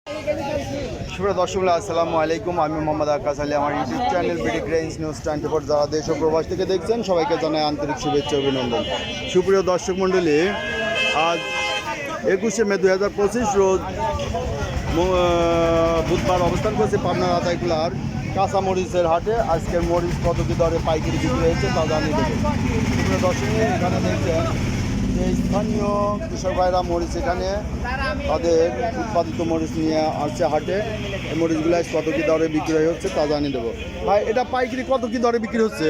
সুপ্রিয় দর্শক আসসালামু আলাইকুম, আমি মোহাম্মদ আকাশ আলী। আমার YouTube channel BD grains news 24 যারা দেশ ও প্রবাস থেকে দেখছেন সবাইকে জানাই আন্তরিক শুভেচ্ছা অভিনন্দন। সুপ্রিয় দর্শক মণ্ডলী, আজ 21শে মে 2025 রোজ বুধবার অবস্থান করছে পাবনার আতাইকুলার কাঁচা মরিচের হাটে। আজকের মরিচ কত কি দরে পাইকারি বিক্রি হয়েছে তা জানিয়ে দেবে। সুপ্রিয় দর্শক, এখানে দেখছেন যে স্থানীয় কৃষক ভাইরা মরিচ এখানে তাদের উৎপাদিত মরিচ নিয়ে আসছে হাটে। এই মরিচগুলো কত কি দরে বিক্রি হচ্ছে তা জানিয়ে দেবো। ভাই, এটা পাইকারি কত কি দরে বিক্রি হচ্ছে?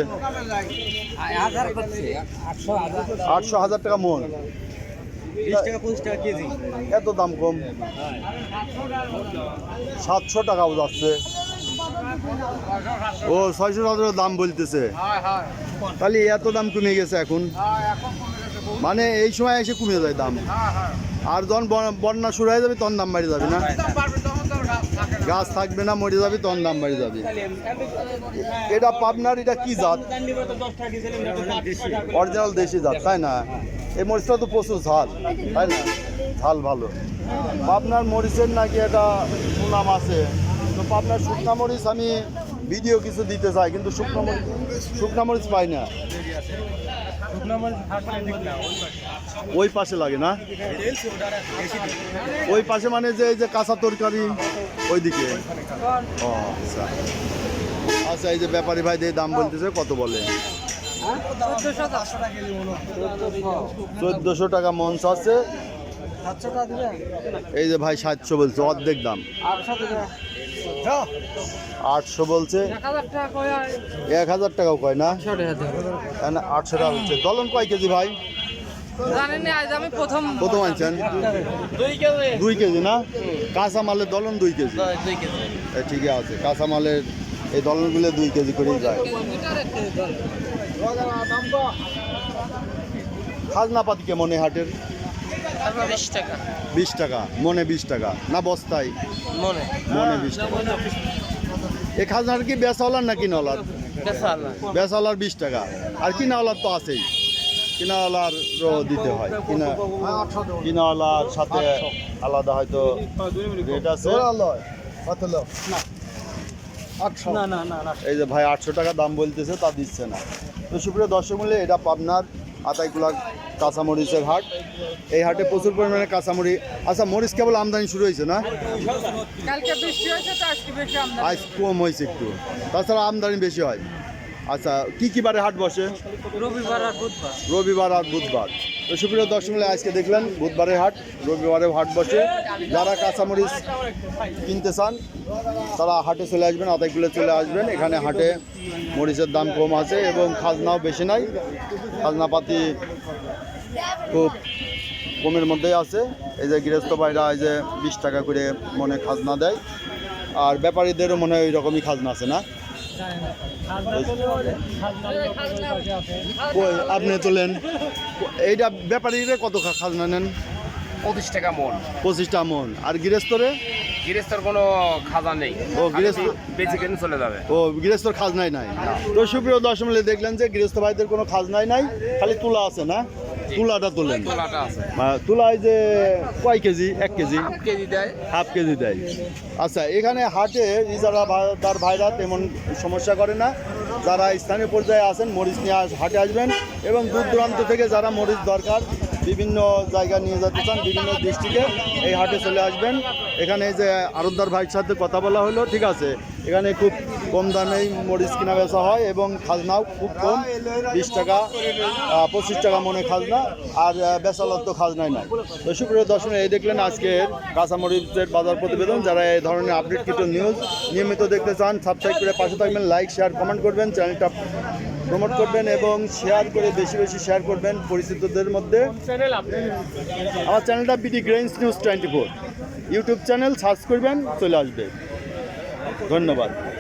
800-1000 টাকা মন। এত দাম কম? 700 টাকাও যাচ্ছে। ও 600 দাম বলতেছে, তাহলে এত দাম কমে গেছে এখন। মানে এই সময় এসে কমে যায় দাম, আর যখন বন্যা শুরু হয়ে যাবে তখন দাম বাড়ে যাবে না? গাছ থাকবে না, মরে যাবে, তখন দাম বাড়ে যাবে। এটা পাবনার, এটা কি জাত? অরিজিনাল দেশি জাত, তাই না? এই মরিচটা তো প্রচুর ঝাল, তাই না? ঝাল ভালো। পাবনার মরিচের নাকি একটা সুনাম আছে। তো পাবনার শুকনা মরিচ আমি ভিডিও কিছু দিতে চাই, কিন্তু শুকনা মরিচ পাই না। ওই পাশে লাগে না? ওই পাশে মানে যে এই যে কাঁচা তরকারি ওইদিকে। ও আচ্ছা আচ্ছা, এই যে ব্যাপারী ভাই দিয়ে দাম বলতেছে, কত বলে? 1400 টাকা মন আছে। এই যে ভাই 700 বলছে, অর্ধেক দাম। 800 বলছে, 1000 টাকাও কয় না? 800 টাকা হচ্ছে। দলন কয় কেজি ভাই? প্রথম আনছেন 2 কেজি না? কাঁচা মালের দলন 2 কেজি। ঠিকই আছে, কাঁচা মালের এই দলনগুলো 2 কেজি করে যায়। খাজনা পাতি কেমন এই হাটের? 20 টাকা মনে। 20 টাকা না বস্তায়? মনে 20 টাকা। এই খাজনার কি বেচাওয়ালার না কিনাওয়ালার? বেচাওয়ালার 20 টাকা, আর কিনাওয়ালার তো আছেই। কিনাওয়ালারও দিতে হয়, কিনাওয়ালার সাথে আলাদা হয়তো রেট আছে। এই যে ভাই 800 টাকা দাম বলতেছে, তা দিচ্ছে না। তো সুপ্রিয় দর্শক মূল্যে, এটা পাবনার আতাইকুলা কাঁচামরিচের হাট। এই হাটে প্রচুর পরিমাণে কাঁচামরিচ। আচ্ছা, মরিচ কেবল আমদানি শুরু হয়েছে না? আজ কম হয়েছে একটু, তাছাড়া আমদানি বেশি হয়। আচ্ছা, কি বারে হাট বসে? রবিবার আর বুধবার। তো সুপ্রিয় দর্শক মূল্যে, আজকে দেখলেন বুধবারের হাট, রবিবারেও হাট বসে। যারা কাঁচামরিচ কিনতে চান তারা হাটে চলে আসবেন, আতাইকুলে চলে আসবেন। এখানে হাটে মরিচের দাম কম আছে এবং খাজনাও বেশি নাই। খাজনাপাতি খুব কমের মধ্যেই আছে। এই যে গৃহস্থ ভাইরা এই যে 20 টাকা করে মনে খাজনা দেয়, আর ব্যাপারীদেরও মনে হয় ওই রকমই খাজনা আছে না? আপনি তোলেন এইটা, ব্যাপারীরা কত খাজনা নেন? 25 টাকা মন। 25 টাকা মন। আর গৃহস্থরে? গৃহস্থর কোনো খাজা নেই। ও গৃহস্থ বেঁচে কিনে চলে যাবে। ও গৃহস্থর খাজনাই নাই। তো সুপ্রিয় দর্শক মূল্যে, দেখলেন যে গৃহস্থ ভাইদের কোনো খাজনাই নাই, খালি তুলা আছে না? তুলাটা তোলেন। তুলায় যে কয় কেজি? 1 কেজি? হাফ কেজি দেয়। আচ্ছা, এখানে হাটে যারা তার ভাইরা তেমন সমস্যা করে না। যারা স্থানীয় পর্যায়ে আছেন, মরিচ নিয়ে হাটে আসবেন, এবং দূর দূরান্ত থেকে যারা মরিচ দরকার, বিভিন্ন জায়গা নিয়ে যেতে চান, বিভিন্ন ডিস্ট্রিক্টে, এই হাটে চলে আসবেন। এখানে যে আড়তদার ভাইয়ের সাথে কথা বলা হলো, ঠিক আছে, এখানে খুব কম দামেই মরিচ কেনা বেচা হয় এবং খাজনাও খুব কম। 20 টাকা 25 টাকা মনে খাজনা, আর বেচালার তো খাজনাই নাই। তো সুপ্রিয় দর্শক, এই দেখলেন আজকের কাঁচামরিচের বাজার প্রতিবেদন। যারা এই ধরনের আপডেটকৃত নিউজ নিয়মিত দেখতে চান, সাবস্ক্রাইব করে পাশে থাকবেন, লাইক শেয়ার কমেন্ট করবেন, চ্যানেলটা প্রমোট করবেন এবং শেয়ার করে বেশি বেশি শেয়ার করবেন পরিচিতদের মধ্যে। আমার চ্যানেলটা BD grains news 24 YouTube channel, search করবেন, চলে আসবে। ধন্যবাদ।